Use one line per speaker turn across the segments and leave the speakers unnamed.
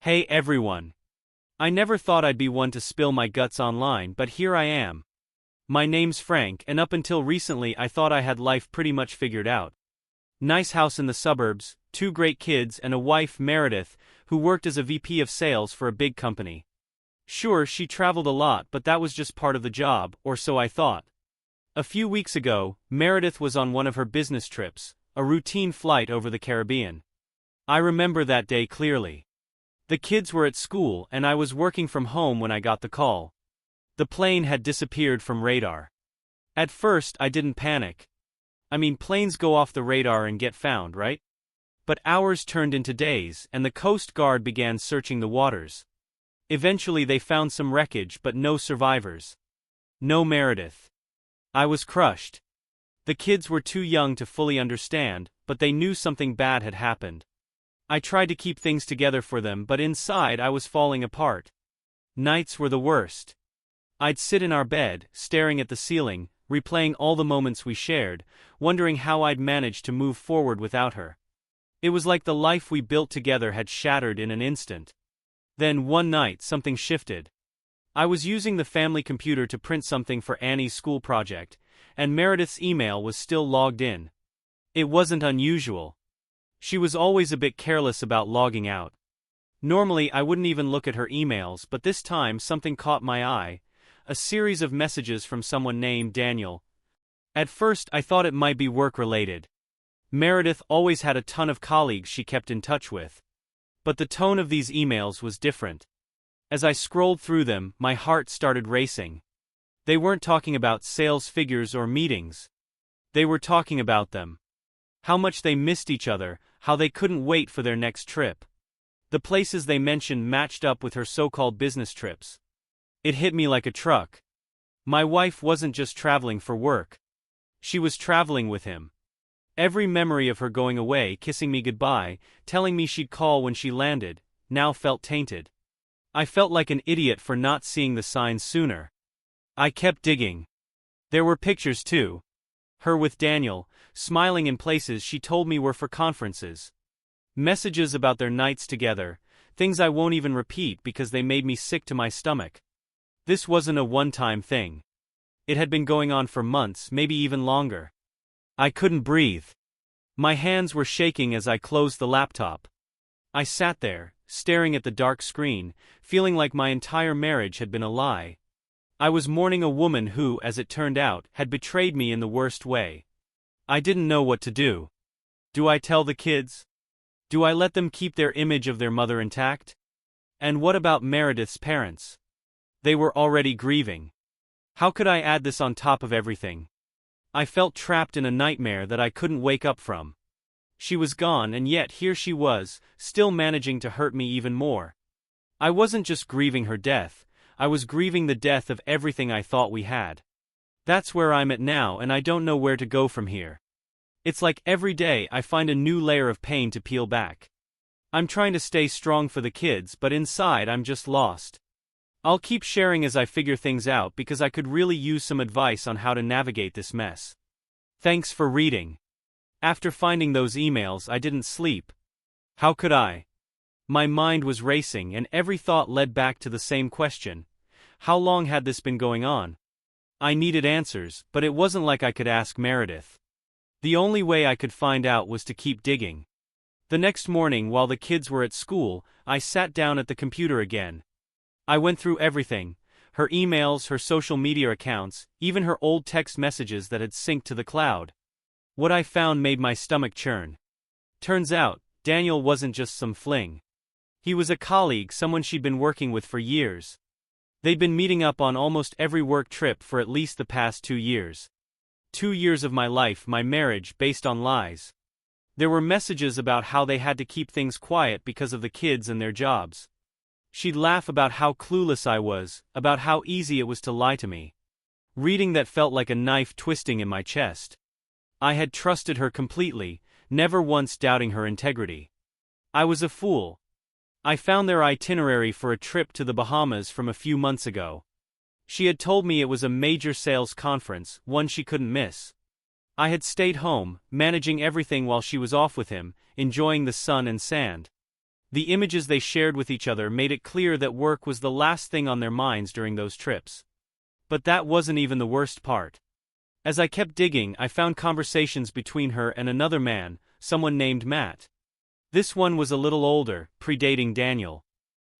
Hey everyone. I never thought I'd be one to spill my guts online, but here I am. My name's Frank, and up until recently I thought I had life pretty much figured out. Nice house in the suburbs, 2 great kids, and a wife, Meredith, who worked as a VP of sales for a big company. Sure, she traveled a lot, but that was just part of the job, or so I thought. A few weeks ago, Meredith was on one of her business trips, a routine flight over the Caribbean. I remember that day clearly. The kids were at school and I was working from home when I got the call. The plane had disappeared from radar. At first, I didn't panic. I mean, planes go off the radar and get found, right? But hours turned into days, and the Coast Guard began searching the waters. Eventually they found some wreckage but no survivors. No Meredith. I was crushed. The kids were too young to fully understand, but they knew something bad had happened. I tried to keep things together for them, but inside I was falling apart. Nights were the worst. I'd sit in our bed, staring at the ceiling, replaying all the moments we shared, wondering how I'd manage to move forward without her. It was like the life we built together had shattered in an instant. Then one night something shifted. I was using the family computer to print something for Annie's school project, and Meredith's email was still logged in. It wasn't unusual. She was always a bit careless about logging out. Normally I wouldn't even look at her emails, but this time something caught my eye, a series of messages from someone named Daniel. At first I thought it might be work-related. Meredith always had a ton of colleagues she kept in touch with. But the tone of these emails was different. As I scrolled through them, my heart started racing. They weren't talking about sales figures or meetings. They were talking about them. How much they missed each other, how they couldn't wait for their next trip. The places they mentioned matched up with her so-called business trips. It hit me like a truck. My wife wasn't just traveling for work. She was traveling with him. Every memory of her going away, kissing me goodbye, telling me she'd call when she landed, now felt tainted. I felt like an idiot for not seeing the signs sooner. I kept digging. There were pictures too. Her with Daniel, smiling in places she told me were for conferences. Messages about their nights together, things I won't even repeat because they made me sick to my stomach. This wasn't a one-time thing. It had been going on for months, maybe even longer. I couldn't breathe. My hands were shaking as I closed the laptop. I sat there, staring at the dark screen, feeling like my entire marriage had been a lie. I was mourning a woman who, as it turned out, had betrayed me in the worst way. I didn't know what to do. Do I tell the kids? Do I let them keep their image of their mother intact? And what about Meredith's parents? They were already grieving. How could I add this on top of everything? I felt trapped in a nightmare that I couldn't wake up from. She was gone, and yet here she was, still managing to hurt me even more. I wasn't just grieving her death. I was grieving the death of everything I thought we had. That's where I'm at now, and I don't know where to go from here. It's like every day I find a new layer of pain to peel back. I'm trying to stay strong for the kids, but inside I'm just lost. I'll keep sharing as I figure things out because I could really use some advice on how to navigate this mess. Thanks for reading. After finding those emails, I didn't sleep. How could I? My mind was racing and every thought led back to the same question. How long had this been going on? I needed answers, but it wasn't like I could ask Meredith. The only way I could find out was to keep digging. The next morning, while the kids were at school, I sat down at the computer again. I went through everything, her emails, her social media accounts, even her old text messages that had synced to the cloud. What I found made my stomach churn. Turns out, Daniel wasn't just some fling. He was a colleague, someone she'd been working with for years. They'd been meeting up on almost every work trip for at least the past 2 years. 2 years of my life, my marriage, based on lies. There were messages about how they had to keep things quiet because of the kids and their jobs. She'd laugh about how clueless I was, about how easy it was to lie to me. Reading that felt like a knife twisting in my chest. I had trusted her completely, never once doubting her integrity. I was a fool. I found their itinerary for a trip to the Bahamas from a few months ago. She had told me it was a major sales conference, one she couldn't miss. I had stayed home, managing everything while she was off with him, enjoying the sun and sand. The images they shared with each other made it clear that work was the last thing on their minds during those trips. But that wasn't even the worst part. As I kept digging, I found conversations between her and another man, someone named Matt. This one was a little older, predating Daniel.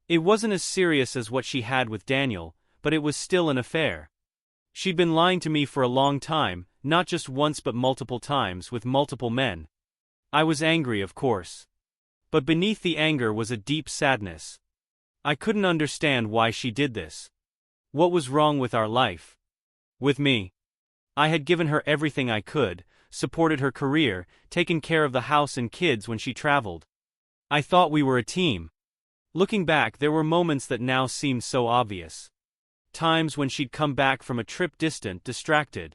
It wasn't as serious as what she had with Daniel, but it was still an affair. She'd been lying to me for a long time, not just once but multiple times, with multiple men. I was angry, of course. But beneath the anger was a deep sadness. I couldn't understand why she did this. What was wrong with our life? With me. I had given her everything I could, supported her career, taken care of the house and kids when she traveled. I thought we were a team. Looking back, there were moments that now seemed so obvious. Times when she'd come back from a trip distant, distracted.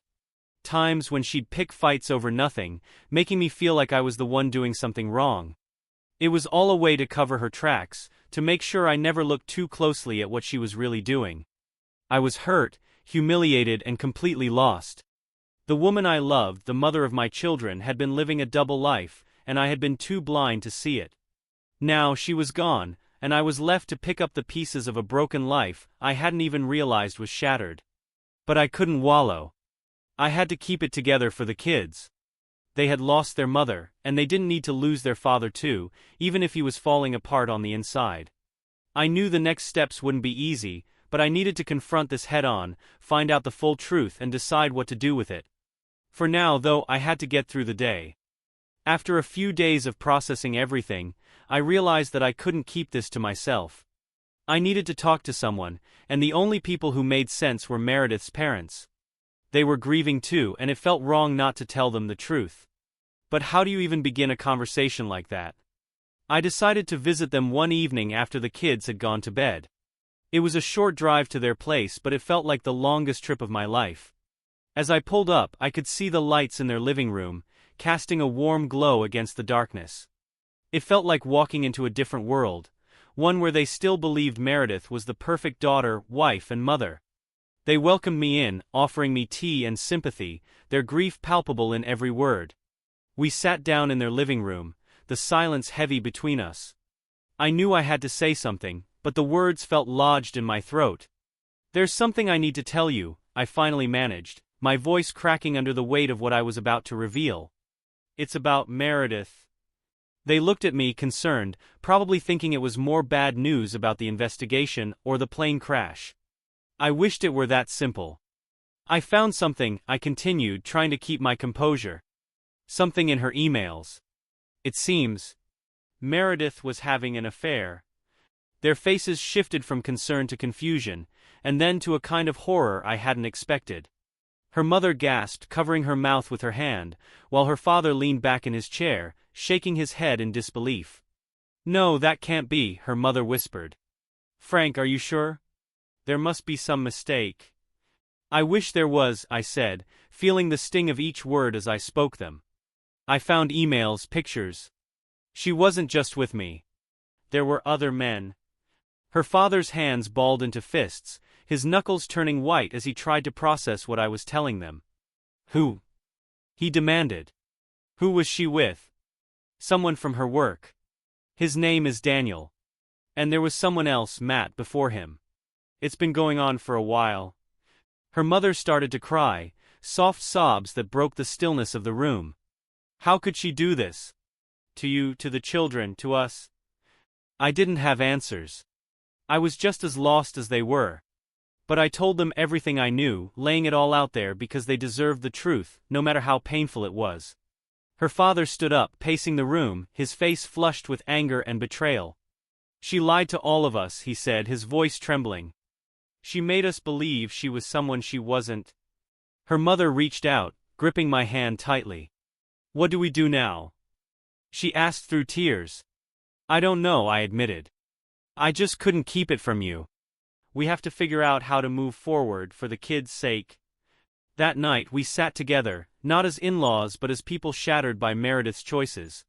Times when she'd pick fights over nothing, making me feel like I was the one doing something wrong. It was all a way to cover her tracks, to make sure I never looked too closely at what she was really doing. I was hurt, humiliated, and completely lost. The woman I loved, the mother of my children, had been living a double life, and I had been too blind to see it. Now she was gone, and I was left to pick up the pieces of a broken life I hadn't even realized was shattered. But I couldn't wallow. I had to keep it together for the kids. They had lost their mother, and they didn't need to lose their father too, even if he was falling apart on the inside. I knew the next steps wouldn't be easy, but I needed to confront this head-on, find out the full truth and decide what to do with it. For now, though, I had to get through the day. After a few days of processing everything, I realized that I couldn't keep this to myself. I needed to talk to someone, and the only people who made sense were Meredith's parents. They were grieving too, and it felt wrong not to tell them the truth. But how do you even begin a conversation like that? I decided to visit them one evening after the kids had gone to bed. It was a short drive to their place, but it felt like the longest trip of my life. As I pulled up, I could see the lights in their living room, casting a warm glow against the darkness. It felt like walking into a different world, one where they still believed Meredith was the perfect daughter, wife, and mother. They welcomed me in, offering me tea and sympathy, their grief palpable in every word. We sat down in their living room, the silence heavy between us. I knew I had to say something, but the words felt lodged in my throat. "There's something I need to tell you," I finally managed, my voice cracking under the weight of what I was about to reveal. "It's about Meredith." They looked at me concerned, probably thinking it was more bad news about the investigation or the plane crash. I wished it were that simple. "I found something," I continued, trying to keep my composure. "Something in her emails. It seems Meredith was having an affair." Their faces shifted from concern to confusion, and then to a kind of horror I hadn't expected. Her mother gasped, covering her mouth with her hand, while her father leaned back in his chair, shaking his head in disbelief. "No, that can't be," her mother whispered. "Frank, are you sure? There must be some mistake." "I wish there was," I said, feeling the sting of each word as I spoke them. "I found emails, pictures. She wasn't just with me. There were other men." Her father's hands balled into fists, his knuckles turning white as he tried to process what I was telling them. "Who?" he demanded. "Who was she with?" "Someone from her work. His name is Daniel. And there was someone else, Matt, before him. It's been going on for a while." Her mother started to cry, soft sobs that broke the stillness of the room. "How could she do this? To you, to the children, to us?" I didn't have answers. I was just as lost as they were. But I told them everything I knew, laying it all out there because they deserved the truth, no matter how painful it was. Her father stood up, pacing the room, his face flushed with anger and betrayal. "She lied to all of us," he said, his voice trembling. "She made us believe she was someone she wasn't." Her mother reached out, gripping my hand tightly. "What do we do now?" she asked through tears. "I don't know," I admitted. "I just couldn't keep it from you. We have to figure out how to move forward for the kids' sake." That night we sat together, not as in-laws but as people shattered by Meredith's choices.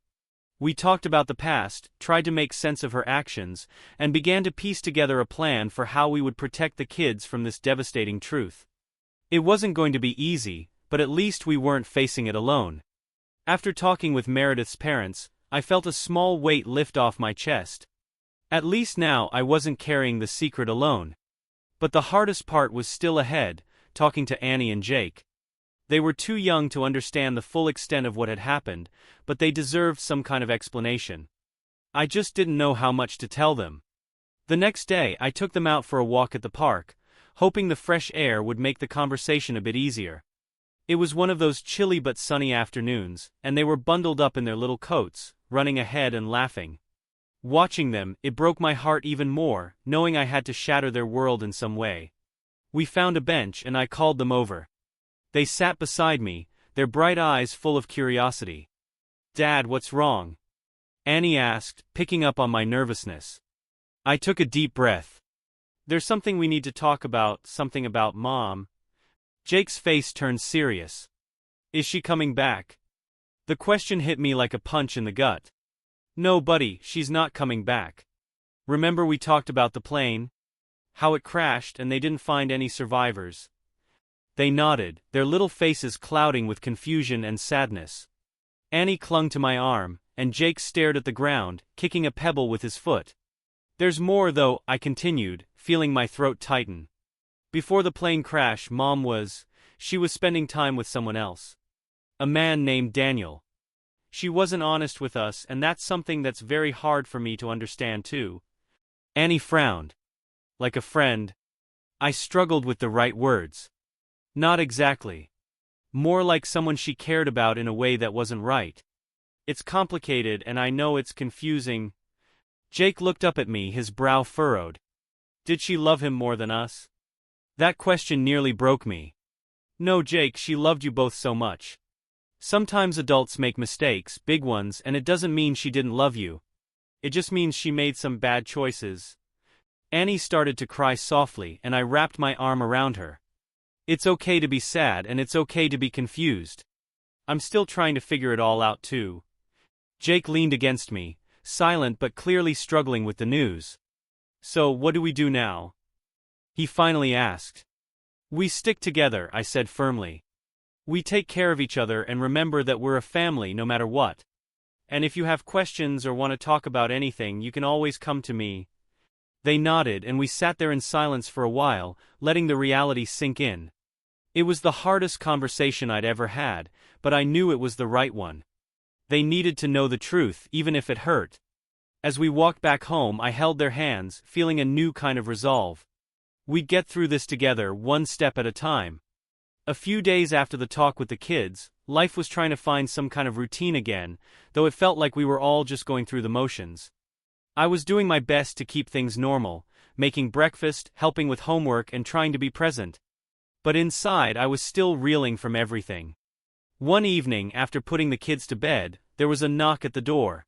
We talked about the past, tried to make sense of her actions, and began to piece together a plan for how we would protect the kids from this devastating truth. It wasn't going to be easy, but at least we weren't facing it alone. After talking with Meredith's parents, I felt a small weight lift off my chest. At least now I wasn't carrying the secret alone. But the hardest part was still ahead, talking to Annie and Jake. They were too young to understand the full extent of what had happened, but they deserved some kind of explanation. I just didn't know how much to tell them. The next day I took them out for a walk at the park, hoping the fresh air would make the conversation a bit easier. It was one of those chilly but sunny afternoons, and they were bundled up in their little coats, running ahead and laughing. Watching them, it broke my heart even more, knowing I had to shatter their world in some way. We found a bench and I called them over. They sat beside me, their bright eyes full of curiosity. "Dad, what's wrong?" Annie asked, picking up on my nervousness. I took a deep breath. "There's something we need to talk about, something about Mom." Jake's face turned serious. "Is she coming back?" The question hit me like a punch in the gut. "No, buddy, she's not coming back. Remember we talked about the plane? How it crashed and they didn't find any survivors." They nodded, their little faces clouding with confusion and sadness. Annie clung to my arm, and Jake stared at the ground, kicking a pebble with his foot. "There's more though," I continued, feeling my throat tighten. "Before the plane crash, she was spending time with someone else. A man named Daniel. She wasn't honest with us, and that's something that's very hard for me to understand too." Annie frowned. "Like a friend?" I struggled with the right words. "Not exactly. More like someone she cared about in a way that wasn't right. It's complicated and I know it's confusing." Jake looked up at me, his brow furrowed. "Did she love him more than us?" That question nearly broke me. "No, Jake, she loved you both so much. Sometimes adults make mistakes, big ones, and it doesn't mean she didn't love you. It just means she made some bad choices." Annie started to cry softly and I wrapped my arm around her. "It's okay to be sad and it's okay to be confused. I'm still trying to figure it all out too." Jake leaned against me, silent but clearly struggling with the news. "So, what do we do now?" he finally asked. "We stick together," I said firmly. "We take care of each other and remember that we're a family no matter what. And if you have questions or want to talk about anything, you can always come to me." They nodded and we sat there in silence for a while, letting the reality sink in. It was the hardest conversation I'd ever had, but I knew it was the right one. They needed to know the truth, even if it hurt. As we walked back home, I held their hands, feeling a new kind of resolve. We'd get through this together, one step at a time. A few days after the talk with the kids, life was trying to find some kind of routine again, though it felt like we were all just going through the motions. I was doing my best to keep things normal, making breakfast, helping with homework, and trying to be present. But inside I was still reeling from everything. One evening, after putting the kids to bed, there was a knock at the door.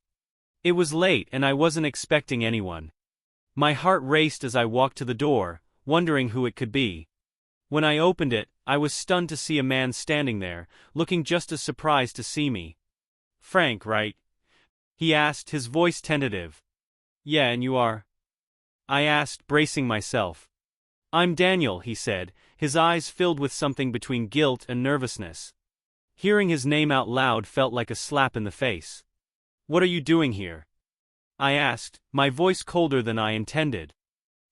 It was late and I wasn't expecting anyone. My heart raced as I walked to the door, wondering who it could be. When I opened it, I was stunned to see a man standing there, looking just as surprised to see me. "Frank, right?" he asked, his voice tentative. "Yeah, and you are?" I asked, bracing myself. "I'm Daniel," he said, his eyes filled with something between guilt and nervousness. Hearing his name out loud felt like a slap in the face. "What are you doing here?" I asked, my voice colder than I intended.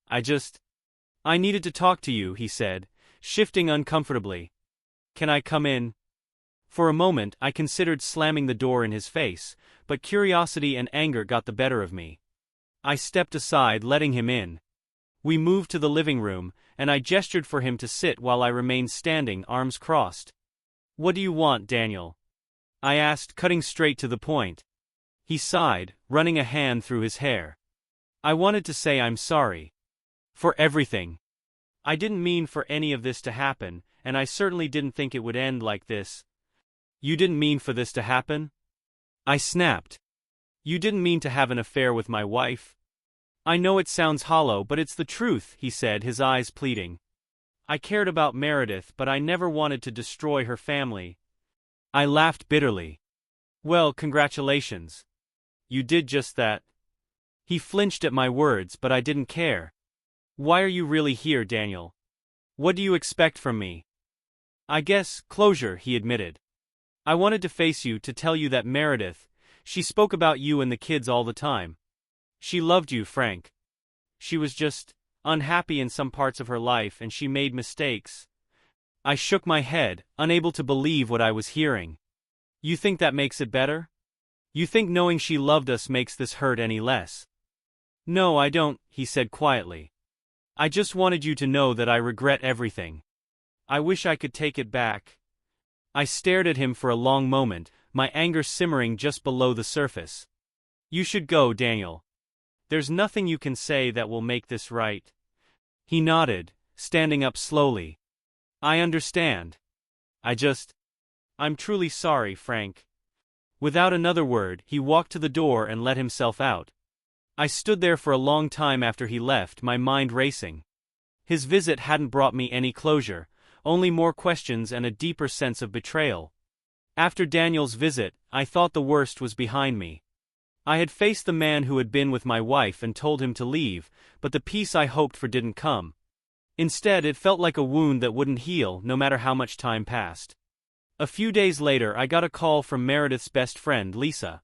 I needed to talk to you," he said, shifting uncomfortably. "Can I come in?" For a moment, I considered slamming the door in his face, but curiosity and anger got the better of me. I stepped aside, letting him in. We moved to the living room, and I gestured for him to sit while I remained standing, arms crossed. "What do you want, Daniel?" I asked, cutting straight to the point. He sighed, running a hand through his hair. "I wanted to say I'm sorry. For everything. I didn't mean for any of this to happen, and I certainly didn't think it would end like this." "You didn't mean for this to happen?" I snapped. "You didn't mean to have an affair with my wife?" "I know it sounds hollow, but it's the truth," he said, his eyes pleading. "I cared about Meredith, but I never wanted to destroy her family." I laughed bitterly. "Well, congratulations. You did just that." He flinched at my words, but I didn't care. "Why are you really here, Daniel? What do you expect from me?" "I guess, closure," he admitted. "I wanted to face you, to tell you that Meredith, she spoke about you and the kids all the time. She loved you, Frank. She was just unhappy in some parts of her life and she made mistakes. I shook my head, unable to believe what I was hearing. You think that makes it better? You think knowing she loved us makes this hurt any less? No, I don't, he said quietly. I just wanted you to know that I regret everything. I wish I could take it back. I stared at him for a long moment, my anger simmering just below the surface. You should go, Daniel. There's nothing you can say that will make this right. He nodded, standing up slowly. I understand. I'm truly sorry, Frank. Without another word, he walked to the door and let himself out. I stood there for a long time after he left, my mind racing. His visit hadn't brought me any closure, only more questions and a deeper sense of betrayal. After Daniel's visit, I thought the worst was behind me. I had faced the man who had been with my wife and told him to leave, but the peace I hoped for didn't come. Instead, it felt like a wound that wouldn't heal no matter how much time passed. A few days later, I got a call from Meredith's best friend, Lisa.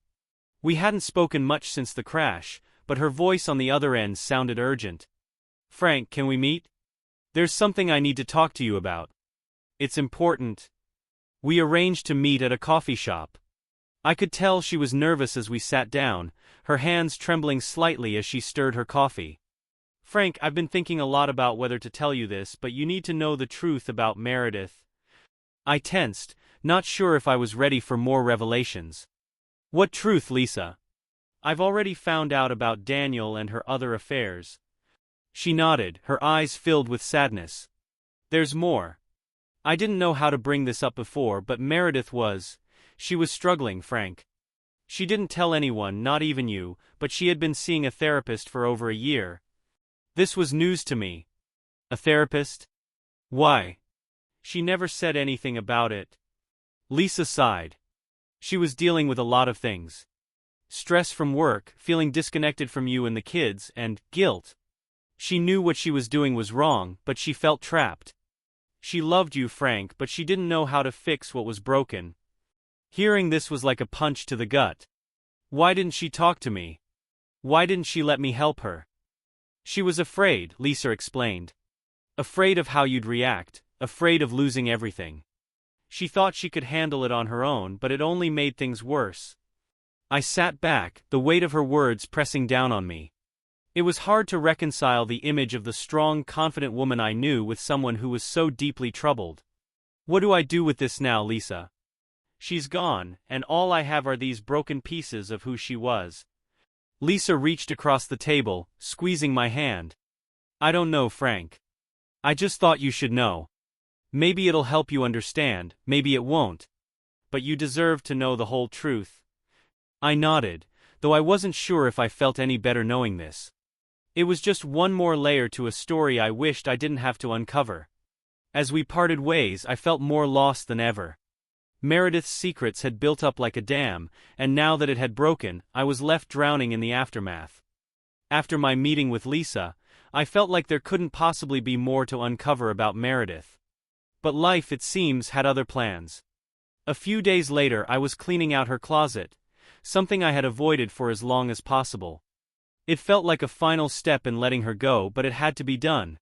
We hadn't spoken much since the crash, but her voice on the other end sounded urgent. Frank, can we meet? There's something I need to talk to you about. It's important. We arranged to meet at a coffee shop. I could tell she was nervous as we sat down, her hands trembling slightly as she stirred her coffee. Frank, I've been thinking a lot about whether to tell you this, but you need to know the truth about Meredith. I tensed, not sure if I was ready for more revelations. What truth, Lisa? I've already found out about Daniel and her other affairs. She nodded, her eyes filled with sadness. There's more. I didn't know how to bring this up before, but Meredith she was struggling, Frank. She didn't tell anyone, not even you, but she had been seeing a therapist for over a year. This was news to me. A therapist? Why? She never said anything about it. Lisa sighed. She was dealing with a lot of things. Stress from work, feeling disconnected from you and the kids, and guilt. She knew what she was doing was wrong, but she felt trapped. She loved you, Frank, but she didn't know how to fix what was broken. Hearing this was like a punch to the gut. Why didn't she talk to me? Why didn't she let me help her? She was afraid, Lisa explained. Afraid of how you'd react, afraid of losing everything. She thought she could handle it on her own, but it only made things worse. I sat back, the weight of her words pressing down on me. It was hard to reconcile the image of the strong, confident woman I knew with someone who was so deeply troubled. What do I do with this now, Lisa? She's gone, and all I have are these broken pieces of who she was. Lisa reached across the table, squeezing my hand. I don't know, Frank. I just thought you should know. Maybe it'll help you understand, maybe it won't. But you deserve to know the whole truth. I nodded, though I wasn't sure if I felt any better knowing this. It was just one more layer to a story I wished I didn't have to uncover. As we parted ways, I felt more lost than ever. Meredith's secrets had built up like a dam, and now that it had broken, I was left drowning in the aftermath. After my meeting with Lisa, I felt like there couldn't possibly be more to uncover about Meredith. But life, it seems, had other plans. A few days later, I was cleaning out her closet, something I had avoided for as long as possible. It felt like a final step in letting her go, but it had to be done.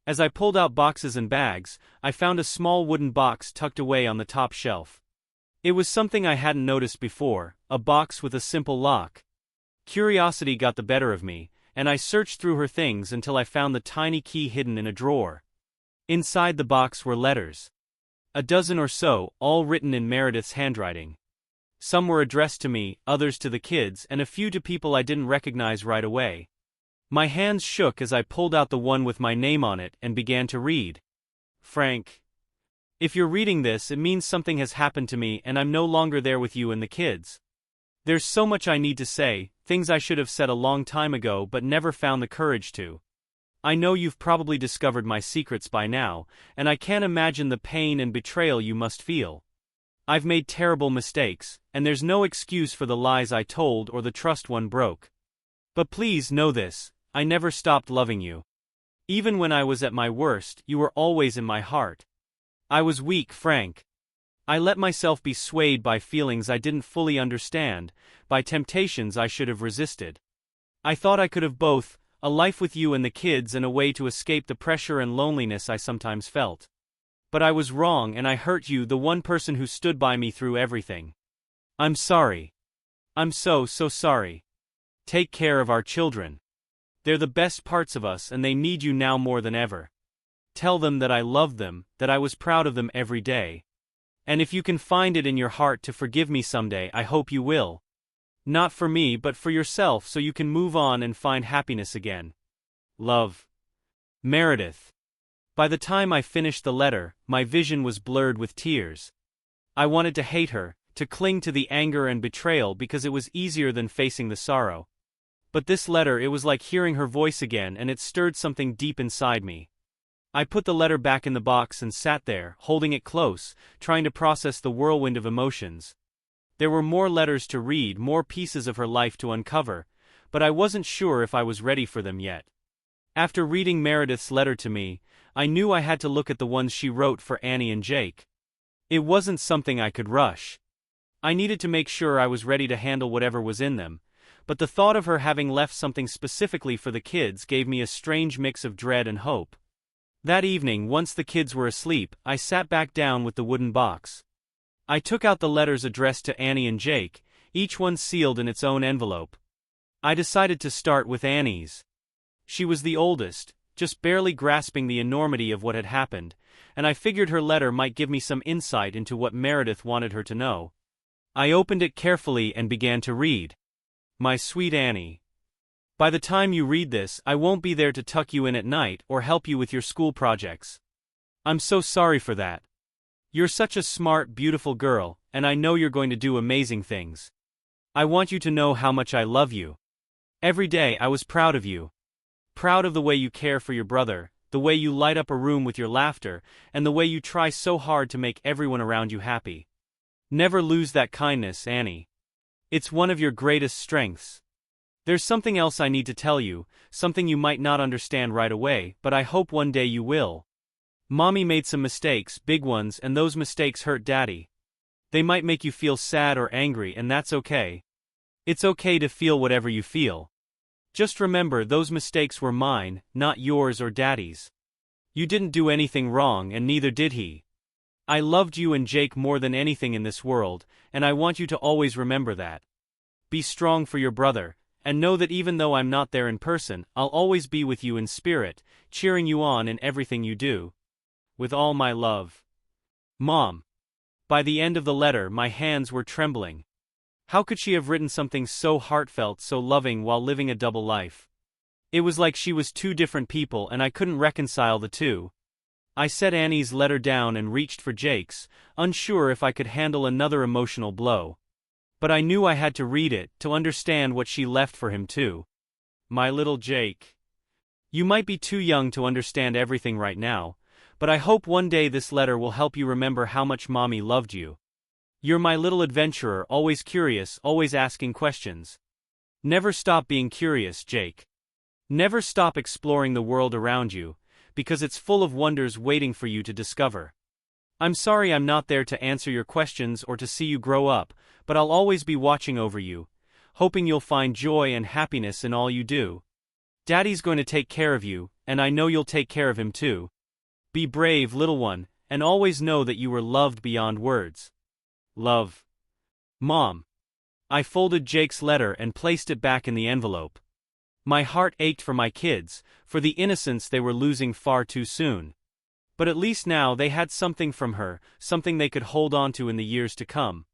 As I pulled out boxes and bags, I found a small wooden box tucked away on the top shelf. It was something I hadn't noticed before, a box with a simple lock. Curiosity got the better of me, and I searched through her things until I found the tiny key hidden in a drawer. Inside the box were letters. A dozen or so, all written in Meredith's handwriting. Some were addressed to me, others to the kids, and a few to people I didn't recognize right away. My hands shook as I pulled out the one with my name on it and began to read. Frank. If you're reading this, it means something has happened to me and I'm no longer there with you and the kids. There's so much I need to say, things I should have said a long time ago but never found the courage to. I know you've probably discovered my secrets by now, and I can't imagine the pain and betrayal you must feel. I've made terrible mistakes, and there's no excuse for the lies I told or the trust one broke. But please know this, I never stopped loving you. Even when I was at my worst, you were always in my heart. I was weak, Frank. I let myself be swayed by feelings I didn't fully understand, by temptations I should have resisted. I thought I could have both, a life with you and the kids and a way to escape the pressure and loneliness I sometimes felt. But I was wrong and I hurt you, the one person who stood by me through everything. I'm sorry. I'm so sorry. Take care of our children. They're the best parts of us and they need you now more than ever. Tell them that I loved them, that I was proud of them every day. And if you can find it in your heart to forgive me someday, I hope you will. Not for me but for yourself so you can move on and find happiness again. Love. Meredith. By the time I finished the letter, my vision was blurred with tears. I wanted to hate her, to cling to the anger and betrayal because it was easier than facing the sorrow. But this letter, it was like hearing her voice again and it stirred something deep inside me. I put the letter back in the box and sat there, holding it close, trying to process the whirlwind of emotions. There were more letters to read, more pieces of her life to uncover, but I wasn't sure if I was ready for them yet. After reading Meredith's letter to me, I knew I had to look at the ones she wrote for Annie and Jake. It wasn't something I could rush. I needed to make sure I was ready to handle whatever was in them, but the thought of her having left something specifically for the kids gave me a strange mix of dread and hope. That evening, once the kids were asleep, I sat back down with the wooden box. I took out the letters addressed to Annie and Jake, each one sealed in its own envelope. I decided to start with Annie's. She was the oldest, just barely grasping the enormity of what had happened, and I figured her letter might give me some insight into what Meredith wanted her to know. I opened it carefully and began to read. My sweet Annie. By the time you read this, I won't be there to tuck you in at night or help you with your school projects. I'm so sorry for that. You're such a smart, beautiful girl, and I know you're going to do amazing things. I want you to know how much I love you. Every day I was proud of you. Proud of the way you care for your brother, the way you light up a room with your laughter, and the way you try so hard to make everyone around you happy. Never lose that kindness, Annie. It's one of your greatest strengths. There's something else I need to tell you, something you might not understand right away, but I hope one day you will. Mommy made some mistakes, big ones, and those mistakes hurt Daddy. They might make you feel sad or angry, and that's okay. It's okay to feel whatever you feel. Just remember, those mistakes were mine, not yours or Daddy's. You didn't do anything wrong, and neither did he. I loved you and Jake more than anything in this world, and I want you to always remember that. Be strong for your brother, and know that even though I'm not there in person, I'll always be with you in spirit, cheering you on in everything you do. With all my love. Mom. By the end of the letter, my hands were trembling. How could she have written something so heartfelt, so loving while living a double life? It was like she was two different people and I couldn't reconcile the two. I set Annie's letter down and reached for Jake's, unsure if I could handle another emotional blow. But I knew I had to read it, to understand what she left for him too. My little Jake. You might be too young to understand everything right now, but I hope one day this letter will help you remember how much Mommy loved you. You're my little adventurer, always curious, always asking questions. Never stop being curious, Jake. Never stop exploring the world around you, because it's full of wonders waiting for you to discover. I'm sorry I'm not there to answer your questions or to see you grow up, but I'll always be watching over you, hoping you'll find joy and happiness in all you do. Daddy's going to take care of you, and I know you'll take care of him too. Be brave, little one, and always know that you were loved beyond words. Love. Mom. I folded Jake's letter and placed it back in the envelope. My heart ached for my kids, for the innocence they were losing far too soon. But at least now they had something from her, something they could hold on to in the years to come.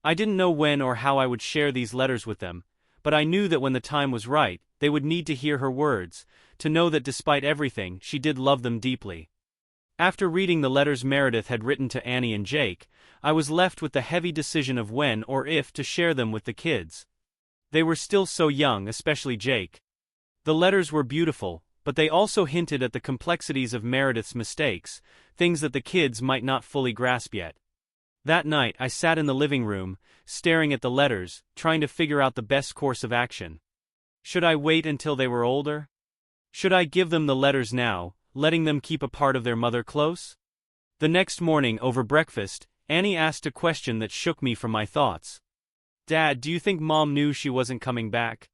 I didn't know when or how I would share these letters with them, but I knew that when the time was right, they would need to hear her words, to know that despite everything, she did love them deeply. After reading the letters Meredith had written to Annie and Jake, I was left with the heavy decision of when or if to share them with the kids. They were still so young, especially Jake. The letters were beautiful, but they also hinted at the complexities of Meredith's mistakes, things that the kids might not fully grasp yet. That night I sat in the living room, staring at the letters, trying to figure out the best course of action. Should I wait until they were older? Should I give them the letters now, letting them keep a part of their mother close? The next morning over breakfast, Annie asked a question that shook me from my thoughts. Dad, do you think Mom knew she wasn't coming back?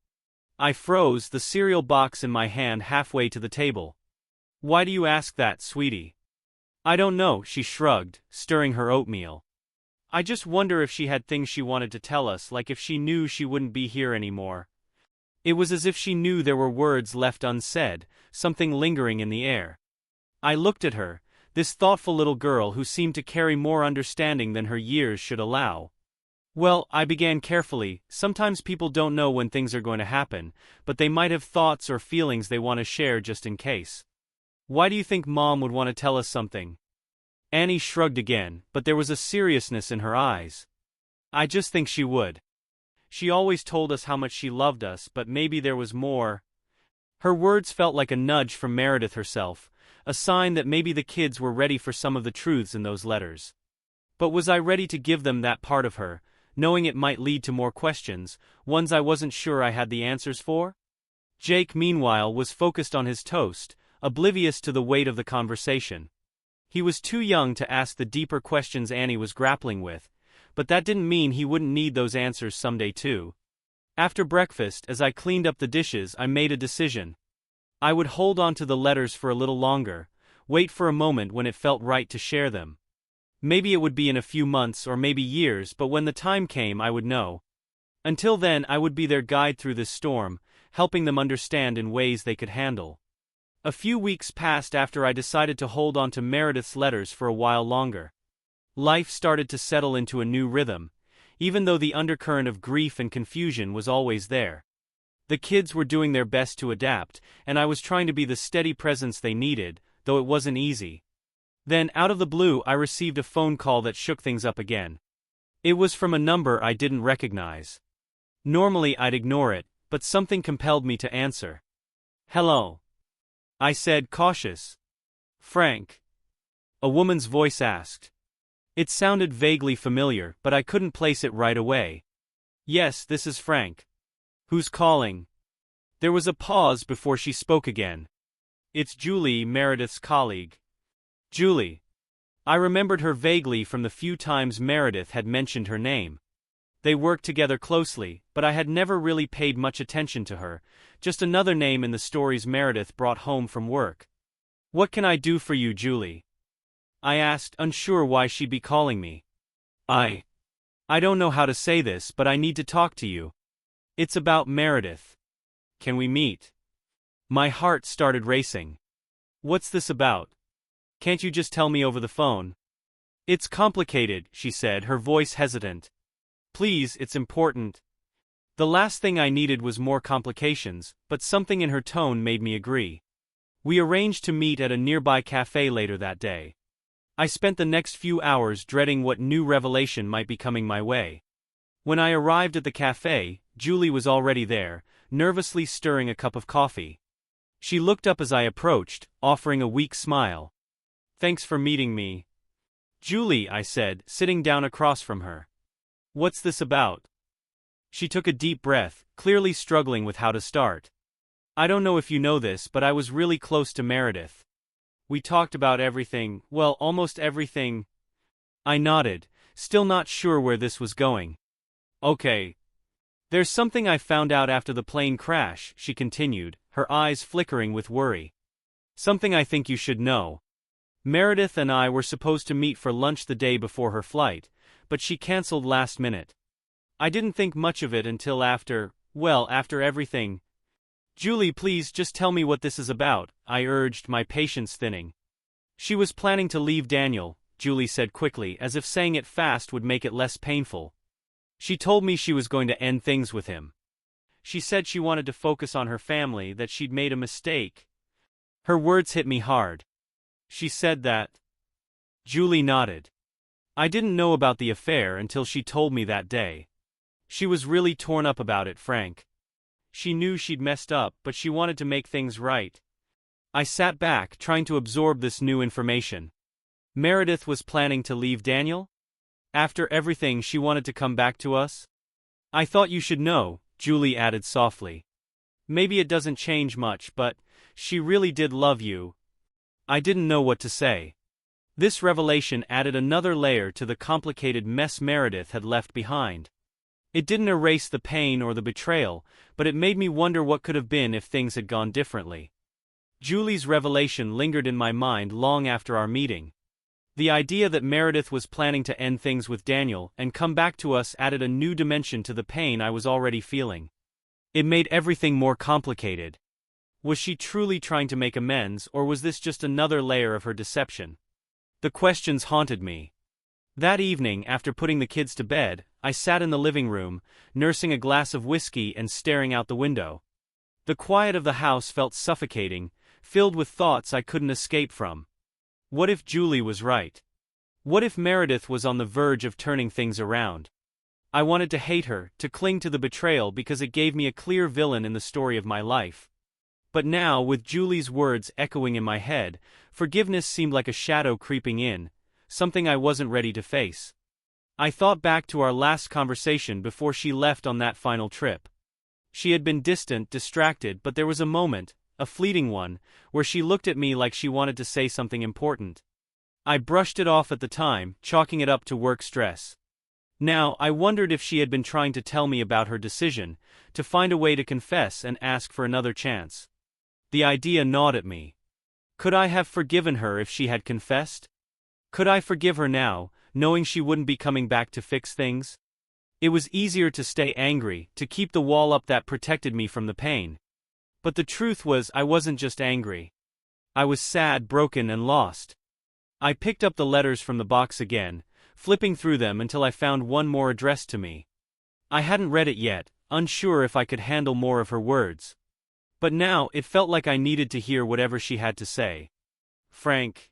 I froze, the cereal box in my hand halfway to the table. Why do you ask that, sweetie? I don't know, she shrugged, stirring her oatmeal. I just wonder if she had things she wanted to tell us, like if she knew she wouldn't be here anymore. It was as if she knew there were words left unsaid, something lingering in the air. I looked at her, this thoughtful little girl who seemed to carry more understanding than her years should allow. Well, I began carefully, sometimes people don't know when things are going to happen, but they might have thoughts or feelings they want to share just in case. Why do you think Mom would want to tell us something? Annie shrugged again, but there was a seriousness in her eyes. I just think she would. She always told us how much she loved us, but maybe there was more. Her words felt like a nudge from Meredith herself, a sign that maybe the kids were ready for some of the truths in those letters. But was I ready to give them that part of her, knowing it might lead to more questions, ones I wasn't sure I had the answers for? Jake, meanwhile, was focused on his toast, oblivious to the weight of the conversation. He was too young to ask the deeper questions Annie was grappling with, but that didn't mean he wouldn't need those answers someday too. After breakfast, as I cleaned up the dishes, I made a decision. I would hold on to the letters for a little longer, wait for a moment when it felt right to share them. Maybe it would be in a few months or maybe years, but when the time came I would know. Until then I would be their guide through this storm, helping them understand in ways they could handle. A few weeks passed after I decided to hold on to Meredith's letters for a while longer. Life started to settle into a new rhythm, even though the undercurrent of grief and confusion was always there. The kids were doing their best to adapt, and I was trying to be the steady presence they needed, though it wasn't easy. Then, out of the blue, I received a phone call that shook things up again. It was from a number I didn't recognize. Normally I'd ignore it, but something compelled me to answer. "Hello," I said, cautious. "Frank?" a woman's voice asked. It sounded vaguely familiar, but I couldn't place it right away. "Yes, this is Frank. Who's calling?" There was a pause before she spoke again. "It's Julie, Meredith's colleague." Julie. I remembered her vaguely from the few times Meredith had mentioned her name. They worked together closely, but I had never really paid much attention to her, just another name in the stories Meredith brought home from work. "What can I do for you, Julie?" I asked, unsure why she'd be calling me. I don't know how to say this, but I need to talk to you. It's about Meredith. Can we meet? My heart started racing. What's this about? Can't you just tell me over the phone? It's complicated, she said, her voice hesitant. Please, it's important. The last thing I needed was more complications, but something in her tone made me agree. We arranged to meet at a nearby cafe later that day. I spent the next few hours dreading what new revelation might be coming my way. When I arrived at the cafe, Julie was already there, nervously stirring a cup of coffee. She looked up as I approached, offering a weak smile. "Thanks for meeting me." "Julie," I said, sitting down across from her. "What's this about?" She took a deep breath, clearly struggling with how to start. "I don't know if you know this, but I was really close to Meredith. We talked about everything, well, almost everything." I nodded, still not sure where this was going. "Okay. There's something I found out after the plane crash," she continued, her eyes flickering with worry. "Something I think you should know. Meredith and I were supposed to meet for lunch the day before her flight, but she canceled last minute. I didn't think much of it until after everything." "Julie, please just tell me what this is about," I urged, my patience thinning. "She was planning to leave Daniel," Julie said quickly, as if saying it fast would make it less painful. "She told me she was going to end things with him. She said she wanted to focus on her family, that she'd made a mistake." Her words hit me hard. "She said that?" Julie nodded. "I didn't know about the affair until she told me that day. She was really torn up about it, Frank. She knew she'd messed up, but she wanted to make things right." I sat back, trying to absorb this new information. Meredith was planning to leave Daniel? After everything, she wanted to come back to us? "I thought you should know," Julie added softly. "Maybe it doesn't change much, but she really did love you." I didn't know what to say. This revelation added another layer to the complicated mess Meredith had left behind. It didn't erase the pain or the betrayal, but it made me wonder what could have been if things had gone differently. Julie's revelation lingered in my mind long after our meeting. The idea that Meredith was planning to end things with Daniel and come back to us added a new dimension to the pain I was already feeling. It made everything more complicated. Was she truly trying to make amends, or was this just another layer of her deception? The questions haunted me. That evening, after putting the kids to bed, I sat in the living room, nursing a glass of whiskey and staring out the window. The quiet of the house felt suffocating, filled with thoughts I couldn't escape from. What if Julie was right? What if Meredith was on the verge of turning things around? I wanted to hate her, to cling to the betrayal because it gave me a clear villain in the story of my life. But now, with Julie's words echoing in my head, forgiveness seemed like a shadow creeping in, something I wasn't ready to face. I thought back to our last conversation before she left on that final trip. She had been distant, distracted, but there was a moment, a fleeting one, where she looked at me like she wanted to say something important. I brushed it off at the time, chalking it up to work stress. Now, I wondered if she had been trying to tell me about her decision, to find a way to confess and ask for another chance. The idea gnawed at me. Could I have forgiven her if she had confessed? Could I forgive her now, knowing she wouldn't be coming back to fix things? It was easier to stay angry, to keep the wall up that protected me from the pain. But the truth was, I wasn't just angry. I was sad, broken, and lost. I picked up the letters from the box again, flipping through them until I found one more addressed to me. I hadn't read it yet, unsure if I could handle more of her words. But now, it felt like I needed to hear whatever she had to say. Frank,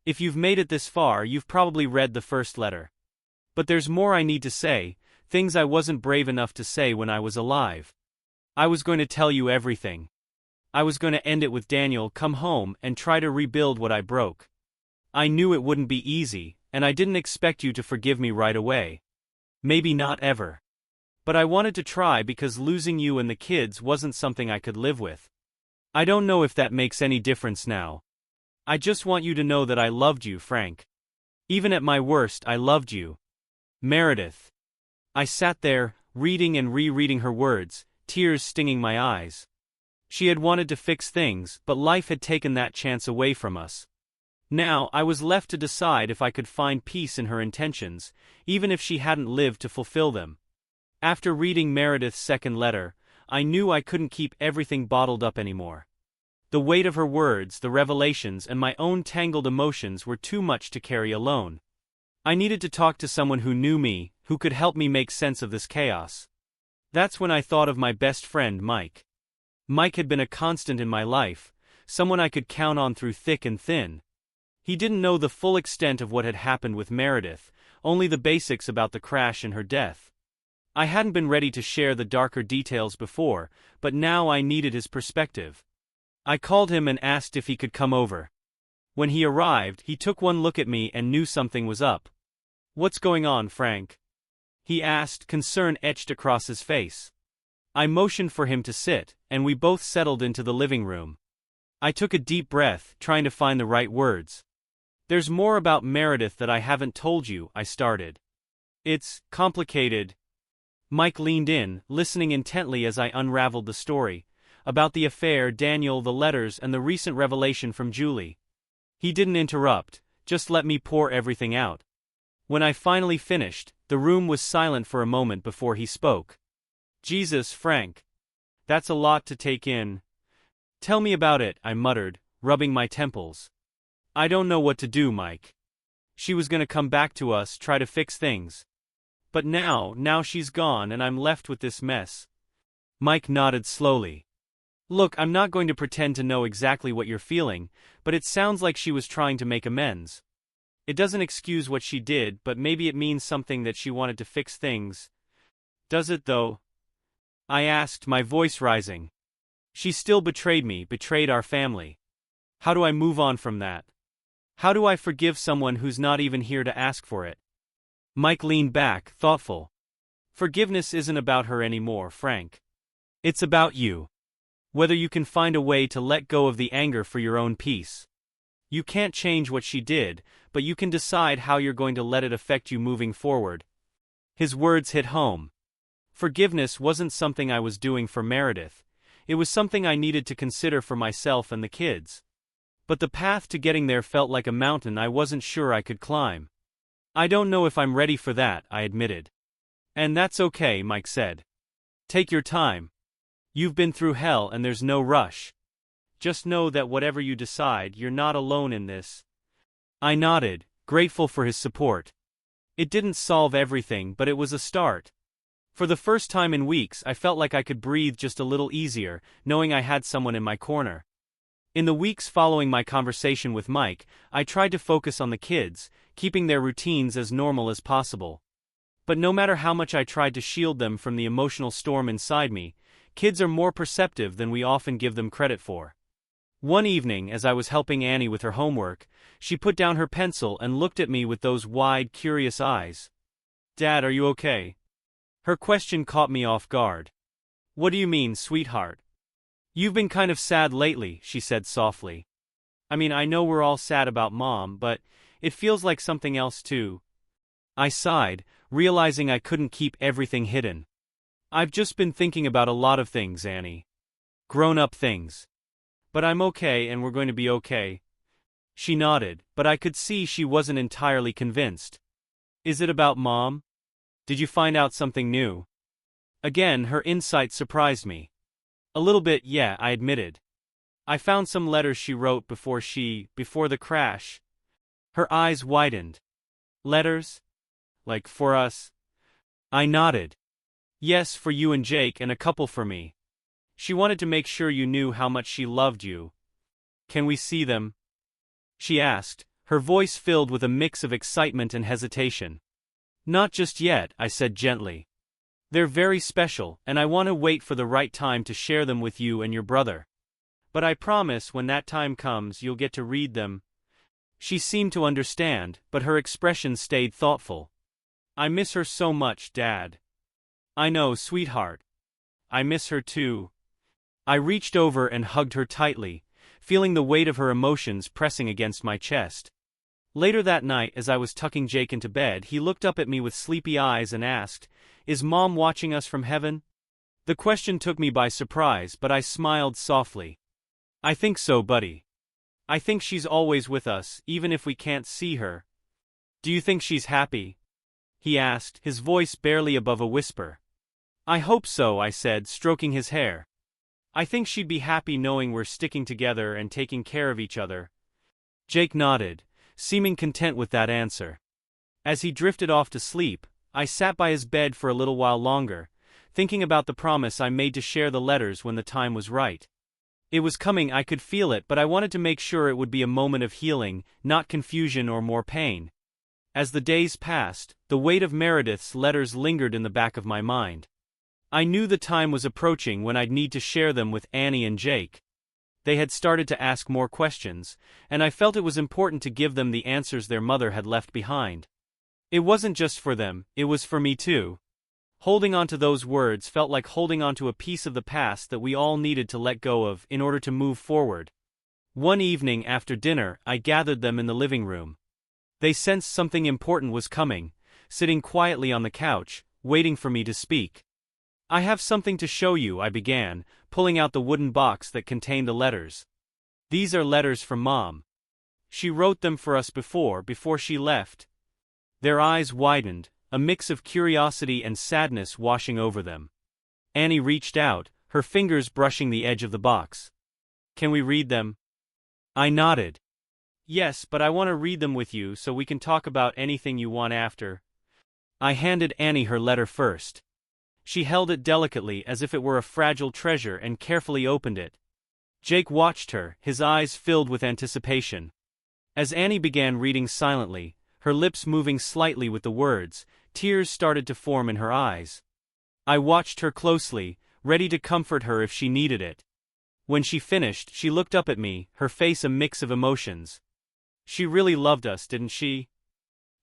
if you've made it this far, you've probably read the first letter. But there's more I need to say, things I wasn't brave enough to say when I was alive. I was going to tell you everything. I was going to end it with Daniel, come home, and try to rebuild what I broke. I knew it wouldn't be easy, and I didn't expect you to forgive me right away. Maybe not ever. But I wanted to try because losing you and the kids wasn't something I could live with. I don't know if that makes any difference now. I just want you to know that I loved you, Frank. Even at my worst, I loved you. Meredith. I sat there, reading and rereading her words, tears stinging my eyes. She had wanted to fix things, but life had taken that chance away from us. Now, I was left to decide if I could find peace in her intentions, even if she hadn't lived to fulfill them. After reading Meredith's second letter, I knew I couldn't keep everything bottled up anymore. The weight of her words, the revelations, and my own tangled emotions were too much to carry alone. I needed to talk to someone who knew me, who could help me make sense of this chaos. That's when I thought of my best friend, Mike. Mike had been a constant in my life, someone I could count on through thick and thin. He didn't know the full extent of what had happened with Meredith, only the basics about the crash and her death. I hadn't been ready to share the darker details before, but now I needed his perspective. I called him and asked if he could come over. When he arrived, he took one look at me and knew something was up. "What's going on, Frank?" he asked, concern etched across his face. I motioned for him to sit, and we both settled into the living room. I took a deep breath, trying to find the right words. "There's more about Meredith that I haven't told you," I started. "It's complicated." Mike leaned in, listening intently as I unraveled the story, about the affair, Daniel, the letters, and the recent revelation from Julie. He didn't interrupt, just let me pour everything out. When I finally finished, the room was silent for a moment before he spoke. "Jesus, Frank. That's a lot to take in." "Tell me about it," I muttered, rubbing my temples. "I don't know what to do, Mike. She was gonna come back to us, try to fix things. But now she's gone and I'm left with this mess." Mike nodded slowly. "Look, I'm not going to pretend to know exactly what you're feeling, but it sounds like she was trying to make amends. It doesn't excuse what she did, but maybe it means something, that she wanted to fix things. Does it, though?" I asked, my voice rising. "She still betrayed me, betrayed our family. How do I move on from that? How do I forgive someone who's not even here to ask for it?" Mike leaned back, thoughtful. "Forgiveness isn't about her anymore, Frank. It's about you. Whether you can find a way to let go of the anger for your own peace. You can't change what she did, but you can decide how you're going to let it affect you moving forward." His words hit home. Forgiveness wasn't something I was doing for Meredith. It was something I needed to consider for myself and the kids. But the path to getting there felt like a mountain I wasn't sure I could climb. I don't know if I'm ready for that, I admitted. And that's okay, Mike said. Take your time. You've been through hell and there's no rush. Just know that whatever you decide, you're not alone in this. I nodded, grateful for his support. It didn't solve everything, but it was a start. For the first time in weeks, I felt like I could breathe just a little easier, knowing I had someone in my corner. In the weeks following my conversation with Mike, I tried to focus on the kids, keeping their routines as normal as possible. But no matter how much I tried to shield them from the emotional storm inside me, kids are more perceptive than we often give them credit for. One evening, as I was helping Annie with her homework, she put down her pencil and looked at me with those wide, curious eyes. "Dad, are you okay?" Her question caught me off guard. "What do you mean, sweetheart?" "You've been kind of sad lately," she said softly. "I mean, I know we're all sad about Mom, but it feels like something else too." I sighed, realizing I couldn't keep everything hidden. "I've just been thinking about a lot of things, Annie. Grown-up things. But I'm okay and we're going to be okay." She nodded, but I could see she wasn't entirely convinced. "Is it about Mom? Did you find out something new?" Again, her insight surprised me. "A little bit, yeah," I admitted. "I found some letters she wrote before the crash." Her eyes widened. "Letters? Like for us?" I nodded. "Yes, for you and Jake and a couple for me. She wanted to make sure you knew how much she loved you." "Can we see them?" she asked, her voice filled with a mix of excitement and hesitation. "Not just yet," I said gently. "They're very special, and I want to wait for the right time to share them with you and your brother. But I promise when that time comes you'll get to read them." She seemed to understand, but her expression stayed thoughtful. "I miss her so much, Dad." "I know, sweetheart. I miss her too." I reached over and hugged her tightly, feeling the weight of her emotions pressing against my chest. Later that night, as I was tucking Jake into bed, he looked up at me with sleepy eyes and asked, "Is Mom watching us from heaven?" The question took me by surprise, but I smiled softly. "I think so, buddy. I think she's always with us, even if we can't see her." "Do you think she's happy?" he asked, his voice barely above a whisper. "I hope so," I said, stroking his hair. "I think she'd be happy knowing we're sticking together and taking care of each other." Jake nodded, seeming content with that answer. As he drifted off to sleep, I sat by his bed for a little while longer, thinking about the promise I made to share the letters when the time was right. It was coming, I could feel it, but I wanted to make sure it would be a moment of healing, not confusion or more pain. As the days passed, the weight of Meredith's letters lingered in the back of my mind. I knew the time was approaching when I'd need to share them with Annie and Jake. They had started to ask more questions, and I felt it was important to give them the answers their mother had left behind. It wasn't just for them, it was for me too. Holding on to those words felt like holding on to a piece of the past that we all needed to let go of in order to move forward. One evening after dinner, I gathered them in the living room. They sensed something important was coming, sitting quietly on the couch, waiting for me to speak. "I have something to show you," I began, pulling out the wooden box that contained the letters. "These are letters from Mom. She wrote them for us before she left." Their eyes widened, a mix of curiosity and sadness washing over them. Annie reached out, her fingers brushing the edge of the box. "Can we read them?" I nodded. "Yes, but I want to read them with you so we can talk about anything you want after." I handed Annie her letter first. She held it delicately as if it were a fragile treasure and carefully opened it. Jake watched her, his eyes filled with anticipation. As Annie began reading silently, her lips moving slightly with the words, tears started to form in her eyes. I watched her closely, ready to comfort her if she needed it. When she finished, she looked up at me, her face a mix of emotions. "She really loved us, didn't she?"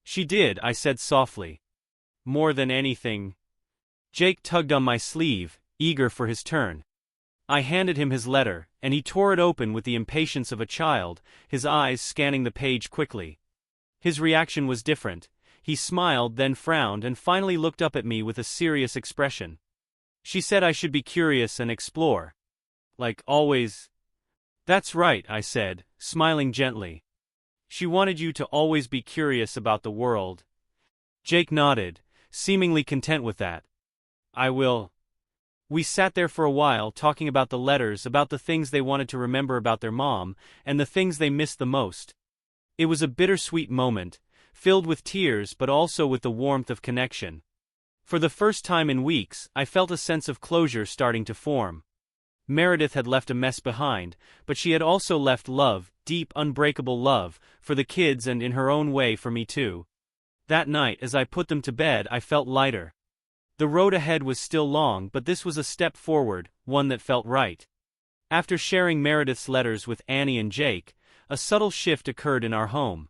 "She did," I said softly. "More than anything." Jake tugged on my sleeve, eager for his turn. I handed him his letter, and he tore it open with the impatience of a child, his eyes scanning the page quickly. His reaction was different. He smiled, then frowned, and finally looked up at me with a serious expression. She said I should be curious and explore. Like always. That's right, I said, smiling gently. She wanted you to always be curious about the world. Jake nodded, seemingly content with that. I will. We sat there for a while talking about the letters, about the things they wanted to remember about their mom, and the things they missed the most. It was a bittersweet moment, filled with tears but also with the warmth of connection. For the first time in weeks, I felt a sense of closure starting to form. Meredith had left a mess behind, but she had also left love, deep, unbreakable love, for the kids and in her own way for me too. That night, as I put them to bed, I felt lighter. The road ahead was still long, but this was a step forward, one that felt right. After sharing Meredith's letters with Annie and Jake, a subtle shift occurred in our home.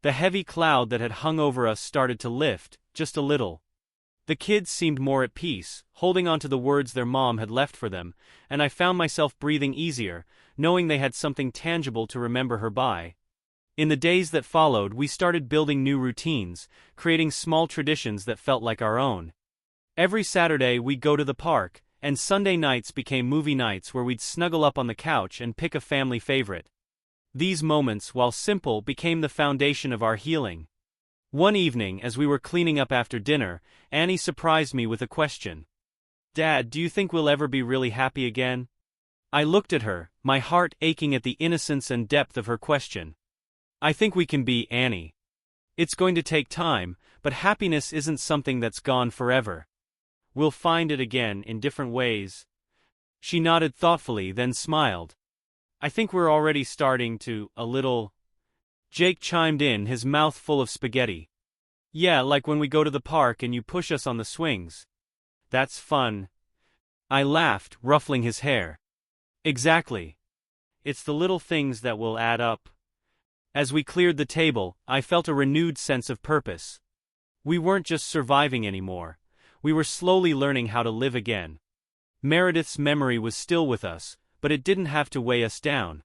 The heavy cloud that had hung over us started to lift, just a little. The kids seemed more at peace, holding on to the words their mom had left for them, and I found myself breathing easier, knowing they had something tangible to remember her by. In the days that followed, we started building new routines, creating small traditions that felt like our own. Every Saturday we'd go to the park, and Sunday nights became movie nights where we'd snuggle up on the couch and pick a family favorite. These moments, while simple, became the foundation of our healing. One evening, as we were cleaning up after dinner, Annie surprised me with a question. Dad, do you think we'll ever be really happy again? I looked at her, my heart aching at the innocence and depth of her question. I think we can be, Annie. It's going to take time, but happiness isn't something that's gone forever. We'll find it again in different ways. She nodded thoughtfully, then smiled. I think we're already starting to, a little. Jake chimed in, his mouth full of spaghetti. Yeah, like when we go to the park and you push us on the swings. That's fun. I laughed, ruffling his hair. Exactly. It's the little things that will add up. As we cleared the table, I felt a renewed sense of purpose. We weren't just surviving anymore. We were slowly learning how to live again. Meredith's memory was still with us, but it didn't have to weigh us down.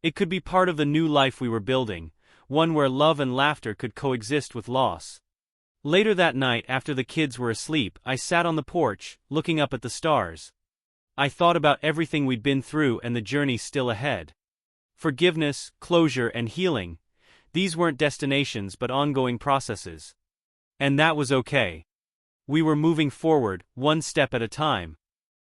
It could be part of the new life we were building, one where love and laughter could coexist with loss. Later that night, after the kids were asleep, I sat on the porch, looking up at the stars. I thought about everything we'd been through and the journey still ahead. Forgiveness, closure, and healing. These weren't destinations but ongoing processes. And that was okay. We were moving forward, one step at a time.